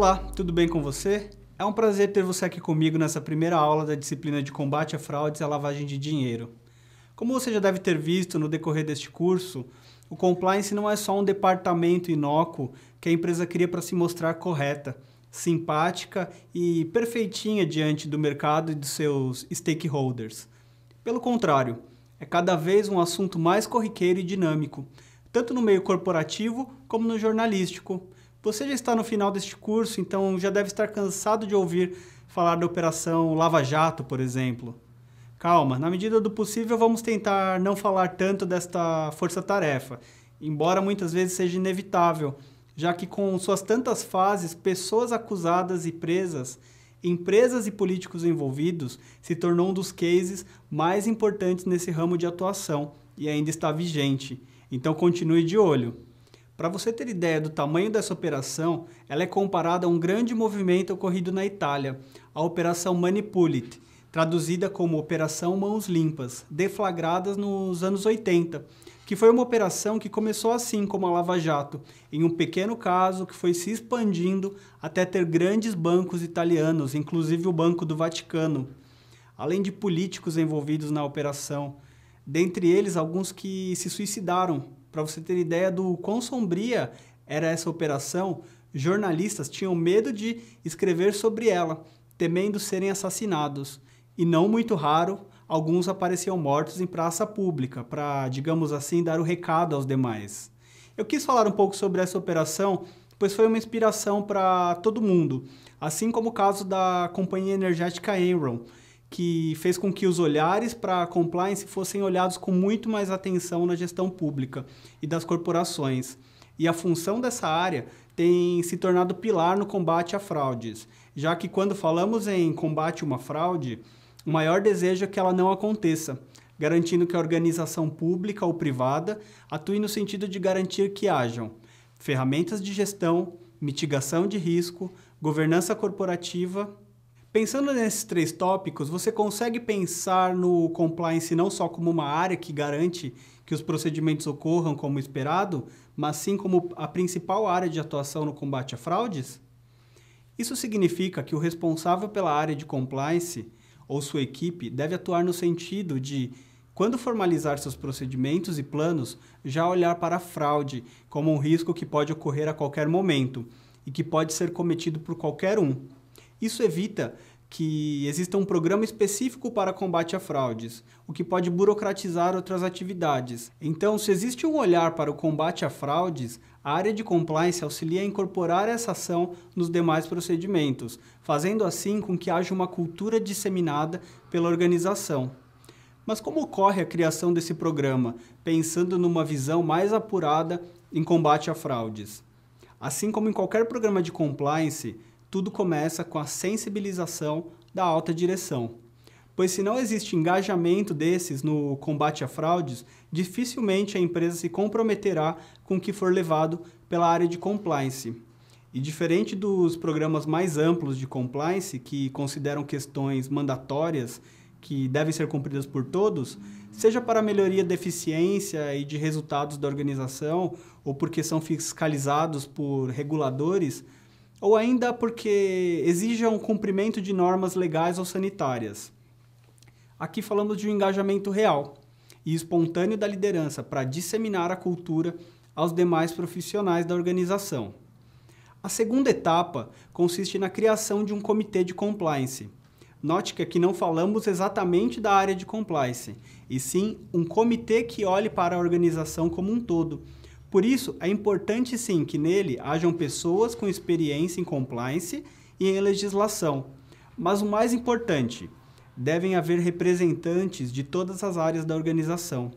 Olá, tudo bem com você? É um prazer ter você aqui comigo nessa primeira aula da disciplina de combate a fraudes e à lavagem de dinheiro. Como você já deve ter visto no decorrer deste curso, o compliance não é só um departamento inócuo que a empresa cria para se mostrar correta, simpática e perfeitinha diante do mercado e dos seus stakeholders. Pelo contrário, é cada vez um assunto mais corriqueiro e dinâmico, tanto no meio corporativo como no jornalístico. Você já está no final deste curso, então já deve estar cansado de ouvir falar da Operação Lava Jato, por exemplo. Calma, na medida do possível vamos tentar não falar tanto desta força-tarefa, embora muitas vezes seja inevitável, já que com suas tantas fases, pessoas acusadas e presas, empresas e políticos envolvidos, se tornou um dos cases mais importantes nesse ramo de atuação e ainda está vigente. Então continue de olho. Para você ter ideia do tamanho dessa operação, ela é comparada a um grande movimento ocorrido na Itália, a Operação Mani Pulite, traduzida como Operação Mãos Limpas, deflagradas nos anos 80, que foi uma operação que começou assim como a Lava Jato, em um pequeno caso que foi se expandindo até ter grandes bancos italianos, inclusive o Banco do Vaticano, além de políticos envolvidos na operação, dentre eles alguns que se suicidaram. Para você ter ideia do quão sombria era essa operação, jornalistas tinham medo de escrever sobre ela, temendo serem assassinados. E não muito raro, alguns apareciam mortos em praça pública, para, digamos assim, dar o recado aos demais. Eu quis falar um pouco sobre essa operação, pois foi uma inspiração para todo mundo, assim como o caso da companhia energética Enron, que fez com que os olhares para a compliance fossem olhados com muito mais atenção na gestão pública e das corporações. E a função dessa área tem se tornado pilar no combate a fraudes, já que quando falamos em combate a uma fraude, o maior desejo é que ela não aconteça, garantindo que a organização pública ou privada atue no sentido de garantir que hajam ferramentas de gestão, mitigação de risco, governança corporativa. Pensando nesses três tópicos, você consegue pensar no compliance não só como uma área que garante que os procedimentos ocorram como esperado, mas sim como a principal área de atuação no combate a fraudes? Isso significa que o responsável pela área de compliance ou sua equipe deve atuar no sentido de, quando formalizar seus procedimentos e planos, já olhar para a fraude como um risco que pode ocorrer a qualquer momento e que pode ser cometido por qualquer um. Isso evita que exista um programa específico para combate a fraudes, o que pode burocratizar outras atividades. Então, se existe um olhar para o combate a fraudes, a área de compliance auxilia a incorporar essa ação nos demais procedimentos, fazendo assim com que haja uma cultura disseminada pela organização. Mas como ocorre a criação desse programa, pensando numa visão mais apurada em combate a fraudes? Assim como em qualquer programa de compliance, tudo começa com a sensibilização da alta direção. Pois se não existe engajamento desses no combate a fraudes, dificilmente a empresa se comprometerá com o que for levado pela área de compliance. E diferente dos programas mais amplos de compliance, que consideram questões mandatórias que devem ser cumpridas por todos, seja para a melhoria da eficiência e de resultados da organização, ou porque são fiscalizados por reguladores, ou ainda porque exijam o cumprimento de normas legais ou sanitárias. Aqui falamos de um engajamento real e espontâneo da liderança para disseminar a cultura aos demais profissionais da organização. A segunda etapa consiste na criação de um comitê de compliance. Note que aqui não falamos exatamente da área de compliance, e sim um comitê que olhe para a organização como um todo. Por isso, é importante sim que nele hajam pessoas com experiência em compliance e em legislação. Mas o mais importante, devem haver representantes de todas as áreas da organização.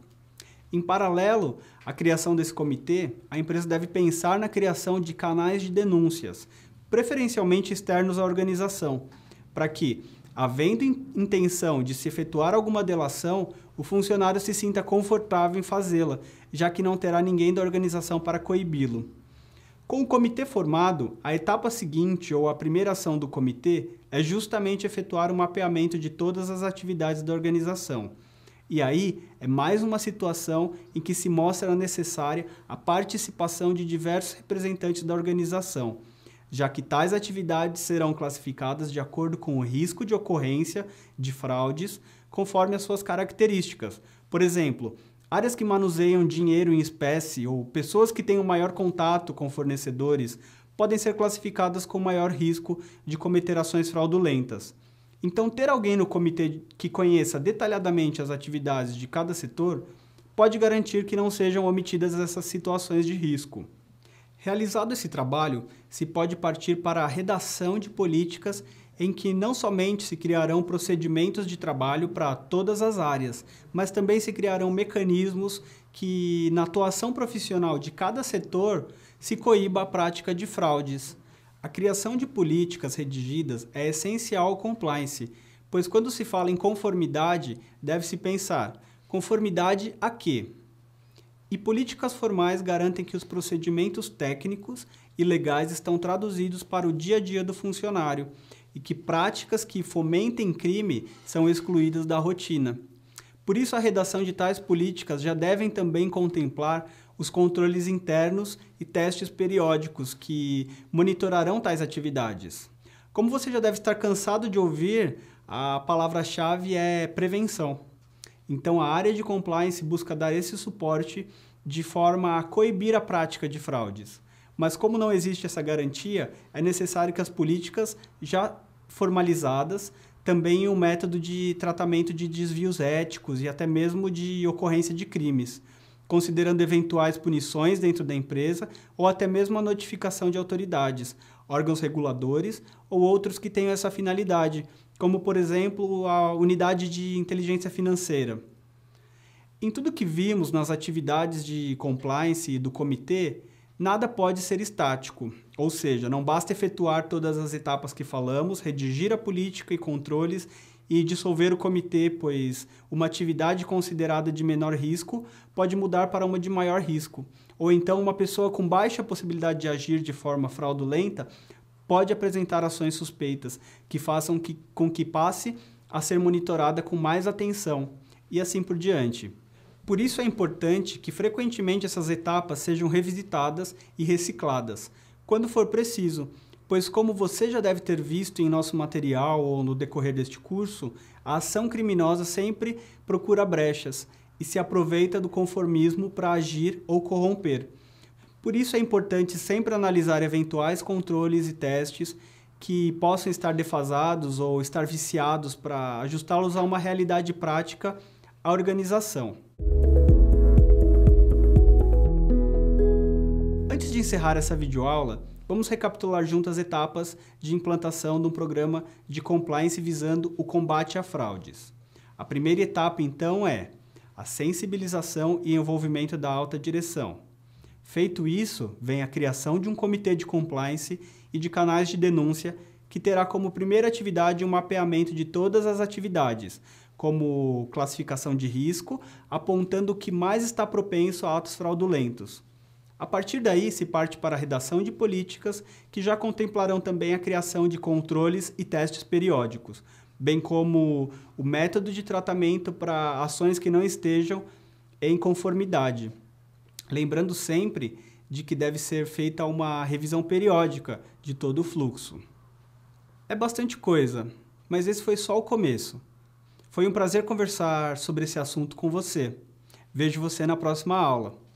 Em paralelo à criação desse comitê, a empresa deve pensar na criação de canais de denúncias, preferencialmente externos à organização, para que, havendo intenção de se efetuar alguma delação, o funcionário se sinta confortável em fazê-la, já que não terá ninguém da organização para coibi-lo. Com o comitê formado, a etapa seguinte ou a primeira ação do comitê é justamente efetuar o mapeamento de todas as atividades da organização. E aí é mais uma situação em que se mostra necessária a participação de diversos representantes da organização, já que tais atividades serão classificadas de acordo com o risco de ocorrência de fraudes, conforme as suas características. Por exemplo, áreas que manuseiam dinheiro em espécie ou pessoas que têm um maior contato com fornecedores podem ser classificadas com maior risco de cometer ações fraudulentas. Então, ter alguém no comitê que conheça detalhadamente as atividades de cada setor pode garantir que não sejam omitidas essas situações de risco. Realizado esse trabalho, se pode partir para a redação de políticas em que não somente se criarão procedimentos de trabalho para todas as áreas, mas também se criarão mecanismos que, na atuação profissional de cada setor, se coíba a prática de fraudes. A criação de políticas redigidas é essencial ao compliance, pois quando se fala em conformidade, deve-se pensar conformidade a quê? E políticas formais garantem que os procedimentos técnicos e legais estão traduzidos para o dia a dia do funcionário e que práticas que fomentem crime são excluídas da rotina. Por isso, a redação de tais políticas já devem também contemplar os controles internos e testes periódicos que monitorarão tais atividades. Como você já deve estar cansado de ouvir, a palavra-chave é prevenção. Então, a área de compliance busca dar esse suporte de forma a coibir a prática de fraudes. Mas como não existe essa garantia, é necessário que as políticas já formalizadas também um método de tratamento de desvios éticos e até mesmo de ocorrência de crimes, considerando eventuais punições dentro da empresa ou até mesmo a notificação de autoridades, órgãos reguladores ou outros que tenham essa finalidade, como, por exemplo, a unidade de inteligência financeira. Em tudo que vimos nas atividades de compliance e do comitê, nada pode ser estático, ou seja, não basta efetuar todas as etapas que falamos, redigir a política e controles e dissolver o comitê, pois uma atividade considerada de menor risco pode mudar para uma de maior risco. Ou então uma pessoa com baixa possibilidade de agir de forma fraudulenta pode apresentar ações suspeitas que façam com que passe a ser monitorada com mais atenção, e assim por diante. Por isso é importante que frequentemente essas etapas sejam revisitadas e recicladas, quando for preciso, pois como você já deve ter visto em nosso material ou no decorrer deste curso, a ação criminosa sempre procura brechas e se aproveita do conformismo para agir ou corromper. Por isso é importante sempre analisar eventuais controles e testes que possam estar defasados ou estar viciados para ajustá-los a uma realidade prática à organização. Antes de encerrar essa videoaula, vamos recapitular juntas as etapas de implantação de um programa de compliance visando o combate a fraudes. A primeira etapa, então, é a sensibilização e envolvimento da alta direção. Feito isso, vem a criação de um comitê de compliance e de canais de denúncia que terá como primeira atividade um mapeamento de todas as atividades, como classificação de risco, apontando o que mais está propenso a atos fraudulentos. A partir daí, se parte para a redação de políticas que já contemplarão também a criação de controles e testes periódicos, bem como o método de tratamento para ações que não estejam em conformidade. Lembrando sempre de que deve ser feita uma revisão periódica de todo o fluxo. É bastante coisa, mas esse foi só o começo. Foi um prazer conversar sobre esse assunto com você. Vejo você na próxima aula.